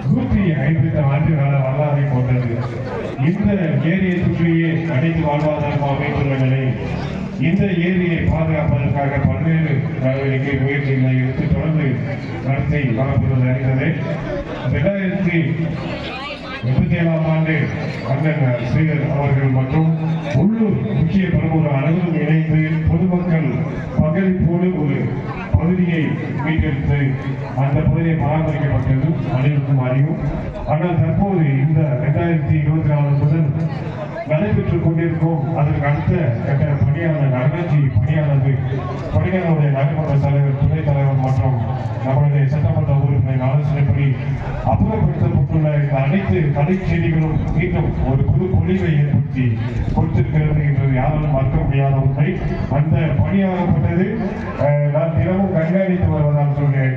150 ஆண்டு கால வரலாறை கொண்டது. இந்த ஏரியை சுற்றியே அனைத்து வாழ்வாதாரம் அமைத்துள்ள நிலையில் இந்த ஏரியை பாதுகாப்பதற்காக பல்வேறு முயற்சிகளை எடுத்து தொடர்ந்து நடத்தி வரப்படுவது அறிந்தது. 2087 ஆண்டு அண்ணன் ஸ்ரீதர் அவர்கள் மற்றும் உள்ளூர் முக்கிய பிரமுகர் அனைவரும் இணைந்து பொதுமக்கள் பங்களிப்போடு ஒரு பகுதியை மீட்டெடுத்து அந்த பகுதியை பராமரிக்கப்பட்டது அனைவருக்கும் அறிவும். ஆனால் தற்போது இந்த 2024 முதல் நடைபெற்றுக் கொண்டிருக்கும் அதற்கு அடுத்த கட்ட பணியான நகராட்சி பணியானது பணியாளருடைய நகர்மன்ற தலைவர், துணைத் தலைவர் மற்றும் நம்முடைய சட்டமன்ற உறுப்பினர் ஆலோசனைப்படி அப்புறப்படுத்தப்பட்டுள்ள இந்த அனைத்து தடை செய்திகளும் மீண்டும் ஒரு புது பொலிவை ஏற்படுத்தி கொடுத்திருக்கிறது என்று யாராலும் மறுக்க முடியாத உண்மை. அந்த பணியாகப்பட்டது நான் தினமும் கண்காணித்து வருவதாக சொன்னேன்.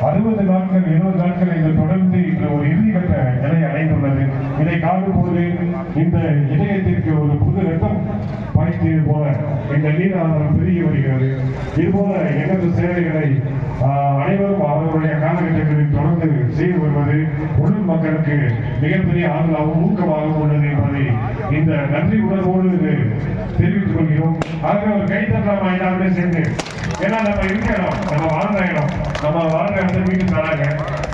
60 நாட்கள் 20 நாட்கள் இன்று தொடர்ந்து இன்று ஒரு இறுதிக்கட்ட நிலை அடைந்துள்ளது. இதை காணும்போது இந்த இதயத்திற்கு ஒரு புது ரத்தம் பாய்ச்சது போல இந்த நீர் ஆதாரம் பெருகி வருகிறது. இதுபோல எனது சேவைகளை அனைவரும் அவர்களுடைய காலகட்டங்களில் தொடர்ந்து செய்து வருவது உள்ளூர் மக்களுக்கு மிகப்பெரிய ஆதரவாகவும் ஊக்கமாகவும் உள்ளது என்பதை இந்த நன்றி உணர்வோடு தெரிவித்துக் கொள்கிறோம். ஆகவே ஒரு கைத்தட்டலாம் எல்லாருமே சேர்ந்து, ஏன்னா நம்ம இருக்கணும், நம்ம வாழ்ந்த இடம், நம்ம வாழ்ந்த இடத்தை வீட்டு தராங்க.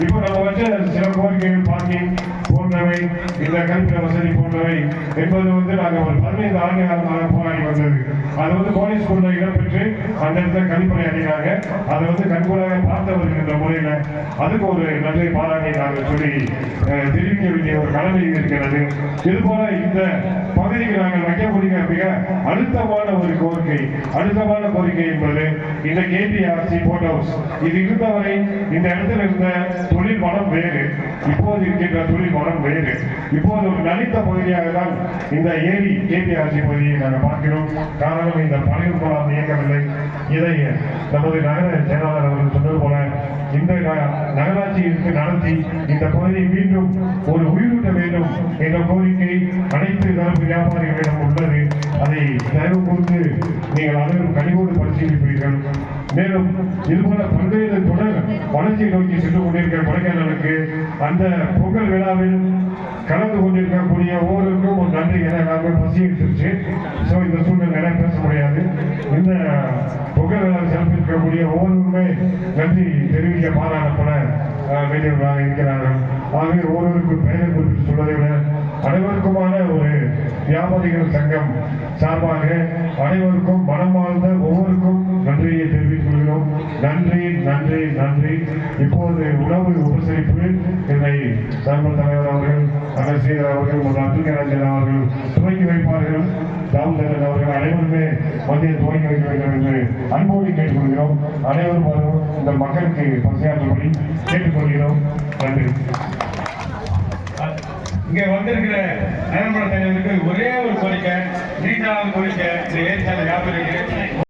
இப்போ நம்ம வச்ச சில கோரிக்கைகள் பார்க்கிங் போன்றவை, இந்த கல்வி வசதி போன்றவை என்பது நாங்கள் ஒரு 15 ஆண்டு காலமாக போராடி வந்தது. அது போலீஸ் ஸ்கூல்ல இடம்பெற்று அந்த இடத்துல கழிப்பறை அடைகிறாங்க. அதை கண்கூடாக பார்த்தவர்கள் என்ற முறையில அதுக்கு ஒரு நன்மை பாராட்டி நாங்கள் சொல்லி தெரிவிக்க வேண்டிய ஒரு கடமை இருக்கிறது. இதுபோல இந்த பகுதிக்கு நாங்கள் வைக்கக்கூடிய மிக அழுத்தமான ஒரு கோரிக்கை, அழுத்தமான கோரிக்கை என்பது இந்த கேபிஆர்சி போர்ட் ஹவுஸ். இது இருந்தவரை இந்த இடத்துல இருந்த தொழில் வளம் வேறு, இப்போது இருக்கின்ற தொழில் வளம் வேறு. இப்போது ஒரு நலித்த பகுதியாக தான் இந்த ஏரி கேபிஆர்சி பகுதியை நாங்கள் பார்க்கிறோம். காரணம், இந்த பழைய போலாம் இயக்கவில்லை. இதை நமது நகர செயலாளர் அவர்கள் சொன்னது போல இந்த நகராட்சிக்கு நடத்தி இந்த பகுதியை மீண்டும் ஒரு உயிரூட்ட வேண்டும் என்ற கோரிக்கை அனைத்து தரப்பு வியாபாரிகளிடம் உள்ளது. அதை தயவு கொடுத்து நீங்கள் அனைவரும் கனிவோடு பரிசீலிப்பீர்கள். மேலும் இதுபோல பல்வேறு தொடர் வளர்ச்சியை நோக்கி சென்று கொண்டிருக்கிற கொடைக்கானலுக்கு அந்த பொங்கல் விழாவில் கலந்து கொண்டிருக்கக்கூடிய ஒவ்வொருக்கும் ஒரு நன்றி. என எல்லாருமே பசி எடுத்துருச்சு. ஸோ இந்த சூழ்நிலை பேச முடியாது. இந்த பொங்கல் விழா சிறப்பிக்கக்கூடிய ஒவ்வொருவருமே நன்றி தெரிவிக்க பாராட்டப்பட வேண்டியவர்களாக இருக்கிறார்கள். ஆகவே ஒவ்வொருவருக்கும் பெயரை குறிப்பிட்டு சொல்வதை விட அனைவருக்குமான ஒரு வியாபாரிகள் சங்கம் சார்பாக அனைவருக்கும் மனமார்ந்த ஒவ்வொருக்கும் நன்றியை தெரிவித்துக் கொள்கிறோம். நன்றி நன்றி நன்றி. இப்போது உணவு உபசரிப்பு என்னை தலைவர் அவர்கள், அனசீர் அவர்கள், அப்துல் கராஜன் அவர்கள் துவங்கி வைப்பார்கள். தாமோதரன் அவர்கள் அனைவருமே மத்திய துவங்கி வைக்க வேண்டும் என்று அன்போடு கேட்டுக்கொள்கிறோம். அனைவரும் இந்த மக்களுக்கு பசியாற்றும்படி கேட்டுக்கொள்கிறோம். நன்றி. இங்க வந்திருக்கிற நகர்மன்ற தலைவருக்கு ஒரே ஒரு கோரிக்கை, நீண்டாவது கோரிக்கை, இந்த ஏரிசாலை வியாபாரிக்கு